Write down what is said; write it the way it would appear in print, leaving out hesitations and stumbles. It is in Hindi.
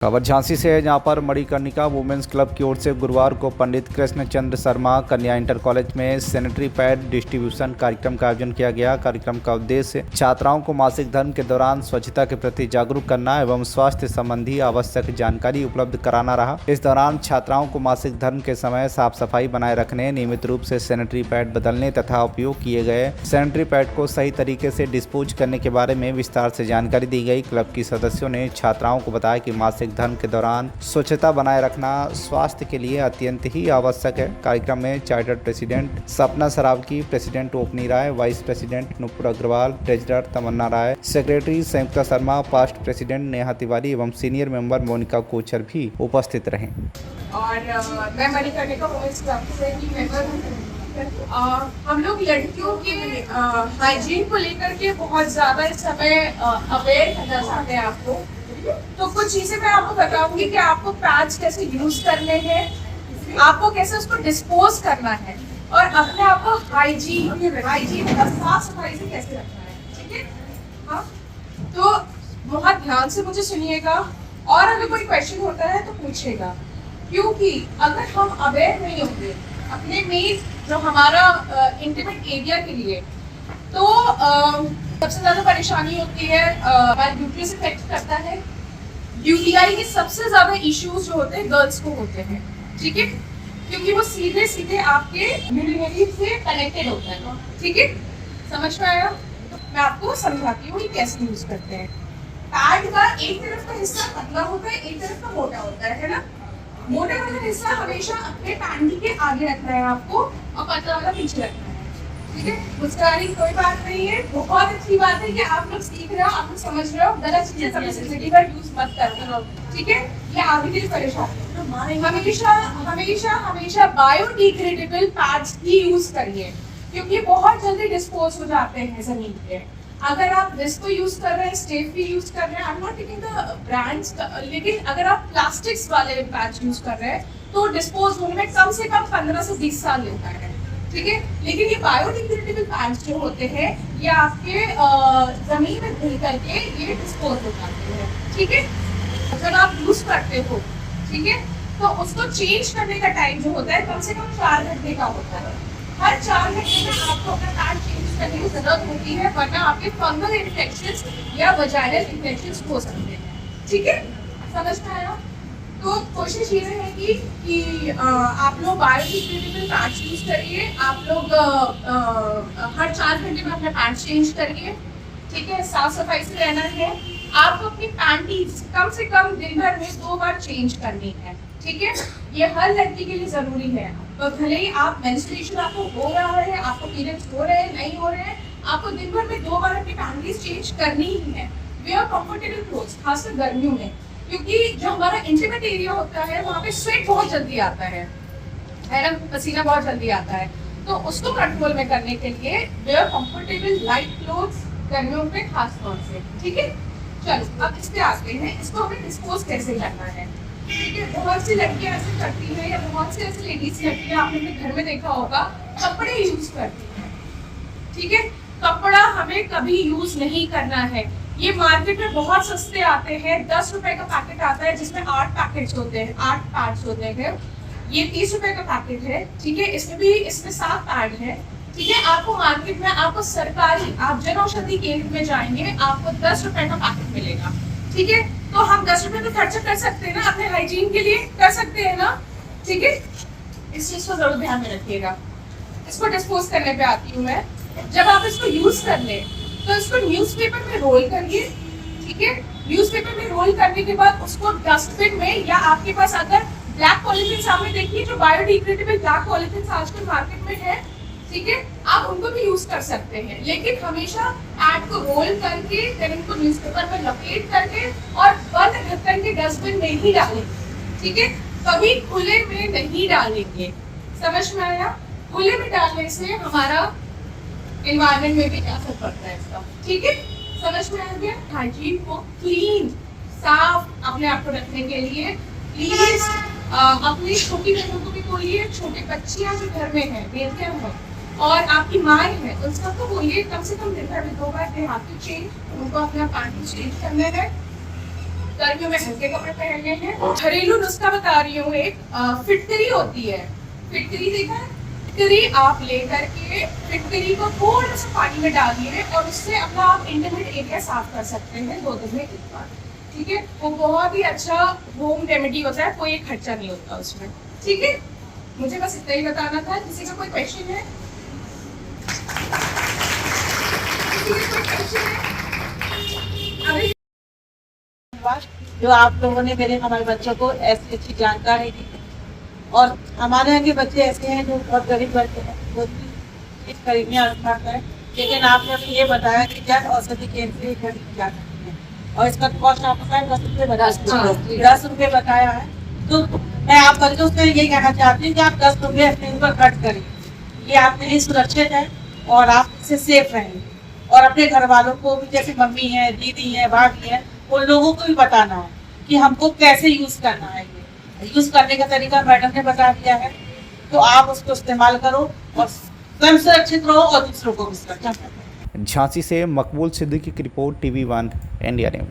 खबर झांसी से है, जहां पर मणिकर्णिका वुमेन्स क्लब की ओर से गुरुवार को पंडित कृष्ण चंद्र शर्मा कन्या इंटर कॉलेज में सैनिटरी पैड डिस्ट्रीब्यूशन कार्यक्रम का आयोजन किया गया। कार्यक्रम का उद्देश्य छात्राओं को मासिक धर्म के दौरान स्वच्छता के प्रति जागरूक करना एवं स्वास्थ्य संबंधी आवश्यक जानकारी उपलब्ध कराना रहा। इस दौरान छात्राओं को मासिक धर्म के समय साफ सफाई बनाए रखने, नियमित रूप से सैनिटरी पैड बदलने तथा उपयोग किए गए सैनिटरी पैड को सही तरीके से डिस्पोज करने के बारे में विस्तार से जानकारी दी गई। क्लब की सदस्यों ने छात्राओं को बताया कि मासिक धर्म के दौरान स्वच्छता बनाए रखना स्वास्थ्य के लिए अत्यंत ही आवश्यक है। कार्यक्रम में chartered president Sapna Saraogi, president Opni Rai, vice president Nupur Agarwal, treasurer Tamanna Rai, secretary Sanyukta Sharma, past president Neha Tiwari एवं सीनियर मेंबर मोनिका कोचर भी उपस्थित रहे। और मैं मणिकर्णिका वुमेन्स क्लब से ही मेंबर हूँ। हम लोग लड़कियों के हाइजीन को लेकर के बहुत ज़्यादा इस समय अवेयर करना चाहते हैं आपको। तो कुछ चीज़ें मैं आपको बताऊंगी कि आपको पैड्स कैसे यूज़ करने हैं, आपको कैसे उसको डिस्पोज करना है और अपने आप को हाइजीन और साफ सफाई से कैसे रखना है। ठीक है, हाँ, तो बहुत ध्यान से मुझे सुनिएगा और अगर कोई क्वेश्चन होता है तो पूछिएगा, क्योंकि अगर हम अवेयर नहीं होंगे अपने मेन जो हमारा इंटीमेट एरिया के लिए, तो सबसे ज़्यादा परेशानी होती है, हमारे यूट्रस इफेक्ट करता है। यूटीआई के सबसे ज़्यादा इश्यूज जो होते हैं गर्ल्स को होते हैं, ठीक है, क्योंकि वो सीधे सीधे आपके यूरिनरी से कनेक्टेड होता है। ठीक है, समझ में आया? तो मैं आपको समझाती हूँ कि कैसे यूज़ करते हैं। पैड का एक तरफ का हिस्सा पतला होता है, एक तरफ का मोटा होता है ना। मोटा वाला हिस्सा हमेशा अपने पैंटी के आगे रखना है आपको और पतला वाला पीछे रखना है। ठीक है, मुस्कुराने की कोई बात नहीं है। बहुत अच्छी बात है कि आप लोग सीख रहे हो, आप लोग समझ रहे हो। गलत चीजें पब्लिसिटी पर यूज मत करना, ठीक है? ये आगे के लिए परेशान। हमेशा बायोडिग्रेडेबल पैड्स ही यूज करिए, क्योंकि बहुत जल्दी डिस्पोज हो जाते हैं जमीन पे। अगर आप डिस्को यूज कर रहे हैं, स्टेफी यूज कर रहे हैं, I am not taking the brands, लेकिन अगर आप प्लास्टिक्स वाले पैड्स यूज कर रहे हैं तो डिस्पोज होने में कम से कम 15 से 20 साल लेता है। ठीक है, लेकिन ये बायोडिग्रेडेबल पैड्स जो होते हैं ये आपके जमीन में घुल करके ये डिस्पोज हो जाते हैं। ठीक है, अगर आप यूज करते हो, ठीक है, तो उसको चेंज करने का टाइम जो होता है कम से कम 4 घंटे का होता है। हर 4 घंटे में आपको अपना पैड चेंज करने की जरूरत होती है, वरना आपके फंगल इन्फेक्शंस या वजाइनल इन्फेक्शंस हो सकते हैं। ठीक है, समझ में आया? तो कोशिश ये रहेगी कि आप लोग बायोडिग्रेडेबल पैड्स यूज करिए। आप लोग हर 4 घंटे में अपना पैड चेंज करिए। ठीक है, साफ सफाई से रहना है। आपको अपनी पैंटीज कम से कम दिन भर में 2 बार चेंज करनी है। ठीक है, ये हर लड़की के लिए जरूरी है। तो भले ही आप मेंस्ट्रुएशन आपको हो रहा है, आपको पीरियड्स हो रहे हैं, नहीं हो रहे हैं, आपको दिन भर में 2 बार अपनी पैंटीज चेंज करनी ही है। वेयर कंफर्टेबल क्लोथ्स, खासकर गर्मियों में, क्योंकि जो हमारा इंटीमेट एरिया होता है वहाँ पे स्वेट बहुत जल्दी आता है ना, पसीना बहुत जल्दी आता है। तो उसको कंट्रोल में करने के लिए वेयर कंफर्टेबल लाइट क्लोथ्स गर्मियों में खास तौर से। ठीक है, चलो अब इस पे आते हैं, इसको हमें डिस्पोज कैसे करना है। ठीक है, बहुत सी लड़कियां ऐसे करती हैं या बहुत सी ऐसी लेडीज लड़कियां आपने अपने घर में देखा होगा, कपड़े यूज करती हैं। ठीक है, कपड़ा हमें कभी यूज नहीं करना है। ये मार्केट में बहुत सस्ते आते हैं, 10 रुपए का पैकेट आता है जिसमें 8 पैकेट्स होते हैं, 8 पैड्स होते हैं। ये 30 रुपए का पैकेट है। ठीक है, इसमें 7 पैड है। ठीक है, आपको मार्केट में आपको सरकारी, आप जन औषधि केंद्र में जाएंगे, आपको 10 रुपए का पैकेट मिलेगा। ठीक है, तो हम 10 रुपए तो खर्चा कर सकते हैं ना, अपने हाइजीन के लिए कर सकते हैं ना। ठीक है, इस चीज को जरूर ध्यान में रखिएगा। इसको डिस्पोज करने पे आती हूँ मैं। जब आप इसको यूज कर ले तो इसको न्यूज़पेपर में रोल करिए। ठीक है, न्यूज़पेपर में रोल करने के बाद उसको डस्टबिन में, या आपके पास अगर ब्लैक पॉलीथीन सामने देखिए, जो बायोडिग्रेडेबल ब्लैक पॉलीथीन आजकल मार्केट में है, ठीक है, आप उनको भी यूज कर सकते हैं। लेकिन हमेशा पैड को रोल करके फिर उनको न्यूज़पेपर में लपेट करके और बंद ढक्कन के डस्टबिन में ही डालेंगे। ठीक है, कभी खुले में नहीं डालेंगे। समझ में आया? खुले में डालने से हमारा एनवायरनमेंट में भी असर पड़ता है इसका। ठीक है, समझ में आ गया? हाइजीन को क्लीन, साफ अपने आप को रखने के लिए प्लीज अपनी छोटी बहनों को भी बोलिए, छोटे बच्चियां जो घर में हैं, बेटियां हैं और आपकी माएँ हैं, उन सबको बोलिए कम से कम दिन भर में 2 बार दे हाथ चेंज, उनको अपना पैंटी चेंज करना है। गर्मियों में हल्के कपड़े पहनने हैं। घरेलू नुस्खा बता रही हूँ, एक फिटकरी होती है, फिटकरी देखा है? फिटकरी आप लेकर के फिटकरी को थोड़ा सा पानी में डालिए और उससे अपना आप इंटीमेट एरिया साफ कर सकते हैं 2 दिन में एक बार, ठीक है? वो बहुत ही अच्छा होम रेमेडी होता है, कोई खर्चा नहीं होता उसमें, ठीक है? मुझे बस इतना ही बताना था। किसी का कोई क्वेश्चन है? किसी का कोई क्वेश्चन है? अभी जो आप लोगों ने हमारे बच्चों को ऐसी अच्छी जानकारी दी। और हमारे यहाँ के बच्चे ऐसे हैं जो बहुत गरीब बच्चे हैं, वो भी इस खरीदने अनुसार है। लेकिन आपने अभी ये बताया कि जन औषधि केंद्र से खरीद जा सकते हैं और इसका कॉस्ट आपको 10 रुपये बताया, 10 रुपये बताया है। तो मैं आप बच्चों से ये कहना चाहती हूँ कि आप 10 रुपये अपने ऊपर खर्च करिए, ये आपके लिए सुरक्षित है और आप इससे सेफ रहेंगे। और अपने घर वालों को भी, जैसे मम्मी है, दीदी है, भाभी है, उन लोगों को भी बताना है कि हमको कैसे यूज करना है। ये यूज करने का तरीका मैडम ने बता दिया है, तो आप उसको इस्तेमाल करो और स्वयं सुरक्षित रहो और दूसरों को भी सुरक्षित रखो। झांसी से मकबूल सिद्दीकी की रिपोर्ट, TV1 इंडिया न्यूज।